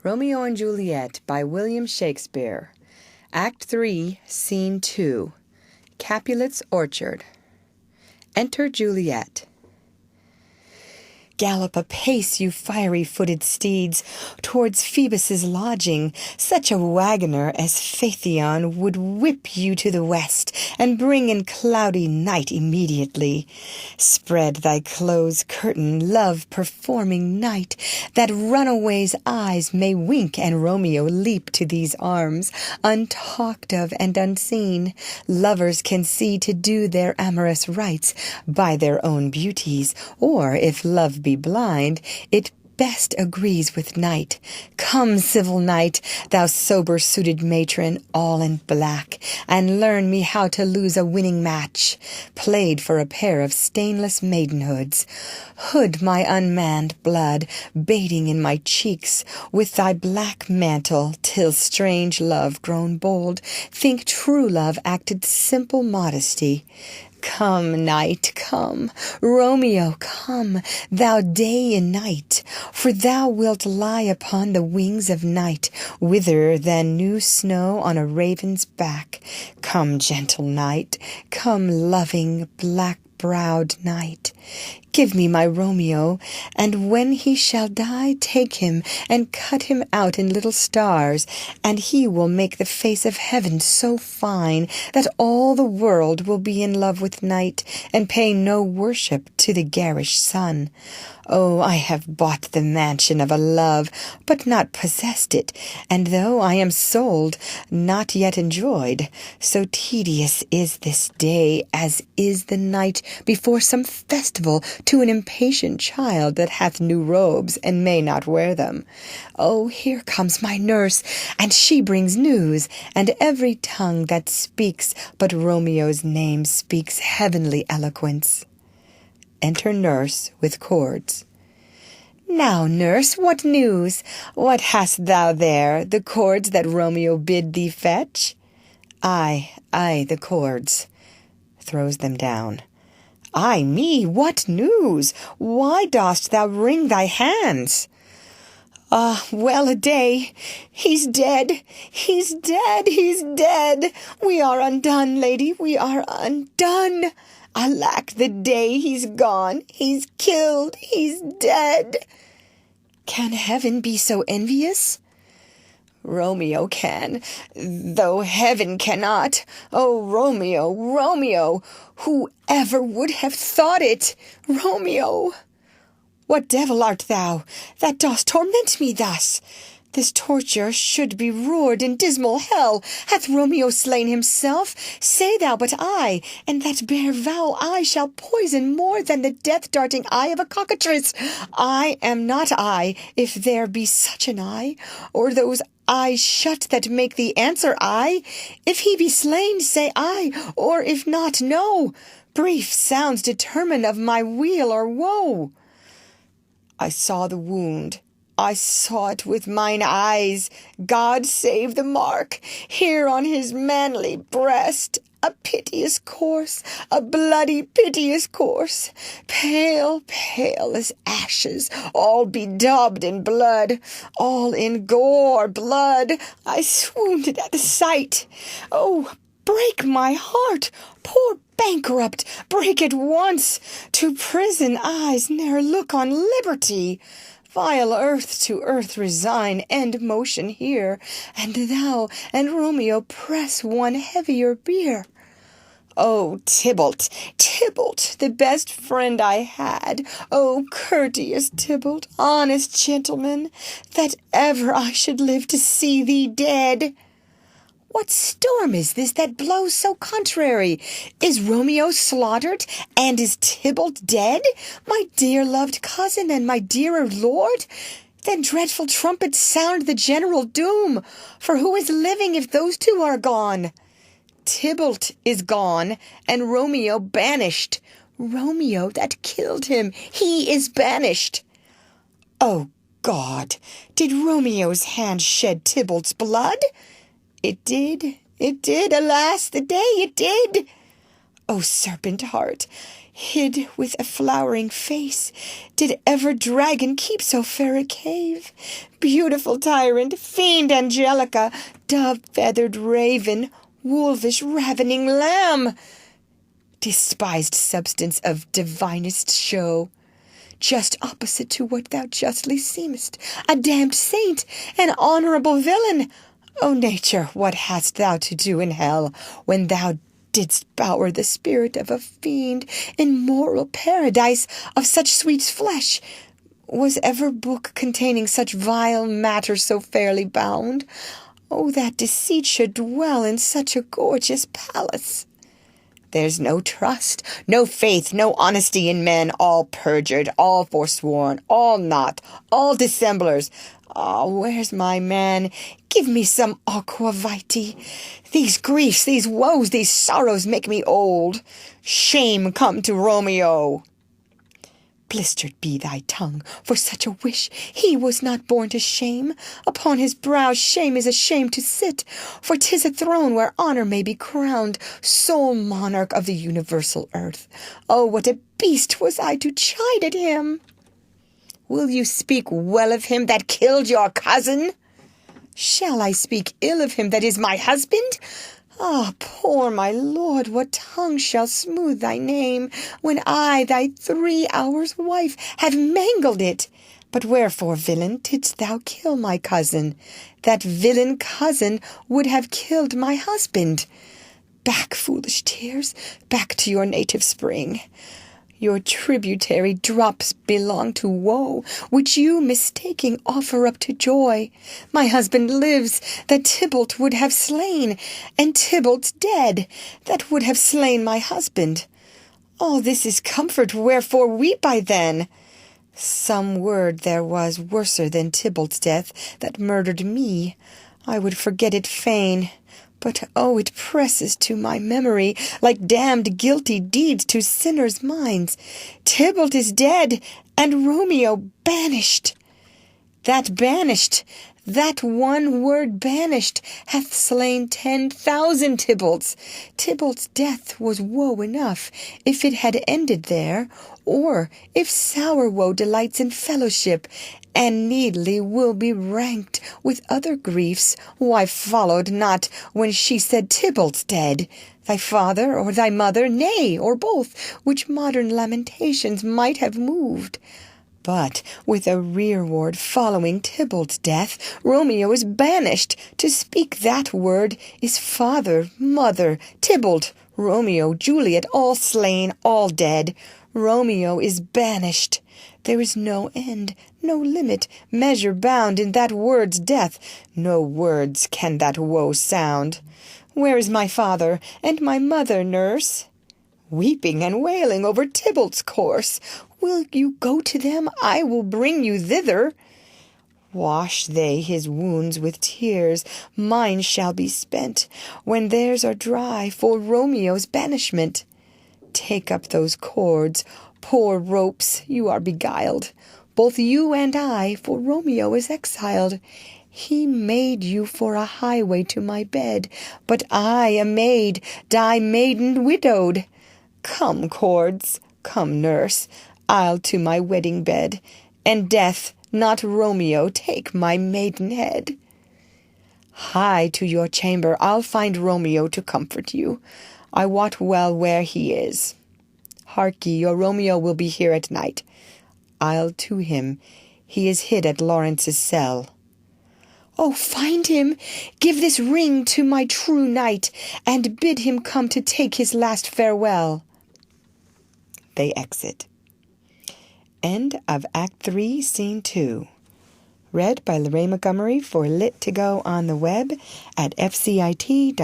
Romeo and Juliet by William Shakespeare. Act 3, Scene 2. Capulet's orchard. Enter Juliet. Gallop apace, you fiery-footed steeds, towards Phoebus's lodging. Such a wagoner as Phaethon would whip you to the west, and bring in cloudy night immediately. Spread thy close curtain, love-performing night, that runaway's eyes may wink and Romeo leap to these arms, untalked of and unseen. Lovers can see to do their amorous rites by their own beauties, or if love be blind, it best agrees with night. Come, civil knight, thou sober-suited matron, all in black, and learn me how to lose a winning match, played for a pair of stainless maidenhoods. Hood my unmanned blood, bating in my cheeks, with thy black mantle, till strange love grown bold, think true love acted simple modesty. Come, night, come, Romeo, come, thou day and night, for thou wilt lie upon the wings of night, whither than new snow on a raven's back. Come, gentle night, come, loving, black-browed night. Give me my Romeo, and when he shall die, take him and cut him out in little stars, and he will make the face of heaven so fine that all the world will be in love with night, and pay no worship to the garish sun. Oh, I have bought the mansion of a love, but not possessed it, and though I am sold, not yet enjoyed. So tedious is this day, as is the night before some festival to an impatient child that hath new robes and may not wear them. Oh, here comes my nurse, and she brings news, and every tongue that speaks but Romeo's name speaks heavenly eloquence. Enter nurse with cords. Now, nurse, what news? What hast thou there, the cords that Romeo bid thee fetch? Ay, the cords. Throws them down. Ay me, what news? Why dost thou wring thy hands? Ah, well a day! He's dead! He's dead! He's dead! We are undone, lady, we are undone! Alack the day, he's gone, he's killed, he's dead! Can heaven be so envious? Romeo can, though heaven cannot. Oh, Romeo, Romeo, who ever would have thought it? Romeo! What devil art thou, that dost torment me thus? This torture should be roared in dismal hell. Hath Romeo slain himself? Say thou but I, and that bare vow I shall poison more than the death-darting eye of a cockatrice. I am not I, if there be such an eye, or those eyes shut that make the answer I. If he be slain, say I, or if not, no. Brief sounds determine of my weal or woe. I saw the wound. I saw it with mine eyes. God save the mark. Here on his manly breast, a piteous course, a bloody piteous course, pale, pale as ashes, all bedaubed in blood, all in gore, blood. I swooned at the sight. Oh, break my heart, poor bankrupt, break at once. To prison eyes ne'er look on liberty. Vile earth to earth resign, end motion here, and thou and Romeo press one heavier bier. Oh, Tybalt, Tybalt, the best friend I had, oh, courteous Tybalt, honest gentleman, that ever I should live to see thee dead. What storm is this that blows so contrary? Is Romeo slaughtered, and is Tybalt dead, my dear loved cousin and my dearer lord? Then dreadful trumpets sound the general doom, for who is living if those two are gone? Tybalt is gone, and Romeo banished. Romeo that killed him, he is banished. Oh, God, did Romeo's hand shed Tybalt's blood? It did, alas, the day it did. O serpent heart, hid with a flowering face, did ever dragon keep so fair a cave? Beautiful tyrant, fiend Angelica, dove-feathered raven, wolvish ravening lamb, despised substance of divinest show, just opposite to what thou justly seemest, a damned saint, an honourable villain. O nature, what hast thou to do in hell, when thou didst bower the spirit of a fiend in moral paradise of such sweet flesh? Was ever book containing such vile matter so fairly bound? Oh, that deceit should dwell in such a gorgeous palace! There's no trust, no faith, no honesty in men, all perjured, all forsworn, all not, all dissemblers. Ah, where's my man? Give me some aqua vitae. These griefs, these woes, these sorrows make me old. Shame come to Romeo. Blistered be thy tongue for such a wish. He was not born to shame. Upon his brow shame is ashamed to sit, for 'tis a throne where honour may be crowned, sole monarch of the universal earth. Oh, what a beast was I to chide at him! Will you speak well of him that killed your cousin? Shall I speak ill of him that is my husband? Ah, poor my lord, what tongue shall smooth thy name, when I, thy 3 hours' wife, have mangled it? But wherefore, villain, didst thou kill my cousin? That villain cousin would have killed my husband. Back, foolish tears, back to your native spring. Your tributary drops belong to woe, which you, mistaking, offer up to joy. My husband lives, that Tybalt would have slain, and Tybalt's dead, that would have slain my husband. All this is comfort, wherefore weep I then? Some word there was worser than Tybalt's death, that murdered me. I would forget it fain. But, oh, it presses to my memory like damned guilty deeds to sinners' minds. Tybalt is dead, and Romeo banished. That one word banished, hath slain 10,000 Tybalts. Tybalt's death was woe enough, if it had ended there, or if sour woe delights in fellowship, and needly will be ranked with other griefs. Why followed not when she said Tybalt's dead? Thy father or thy mother, nay, or both, which modern lamentations might have moved. But with a rearward following Tybalt's death, Romeo is banished. To speak that word is father, mother, Tybalt, Romeo, Juliet, all slain, all dead. Romeo is banished. There is no end, no limit, measure bound in that word's death. No words can that woe sound. Where is my father and my mother, nurse? Weeping and wailing over Tybalt's corse. Will you go to them? I will bring you thither. Wash they his wounds with tears, mine shall be spent, when theirs are dry, for Romeo's banishment. Take up those cords, poor ropes, you are beguiled, both you and I, for Romeo is exiled. He made you for a highway to my bed, but I, a maid, die maiden widowed. Come, cords, come, nurse, I'll to my wedding bed, and death, not Romeo, take my maidenhead. Hie to your chamber, I'll find Romeo to comfort you. I wot well where he is. Hark ye, your Romeo will be here at night. I'll to him. He is hid at Lawrence's cell. Oh, find him! Give this ring to my true knight, and bid him come to take his last farewell. They exit. End of Act 3, Scene 2. Read by Lorraine Montgomery for Lit to Go on the web at fcit.usf.edu.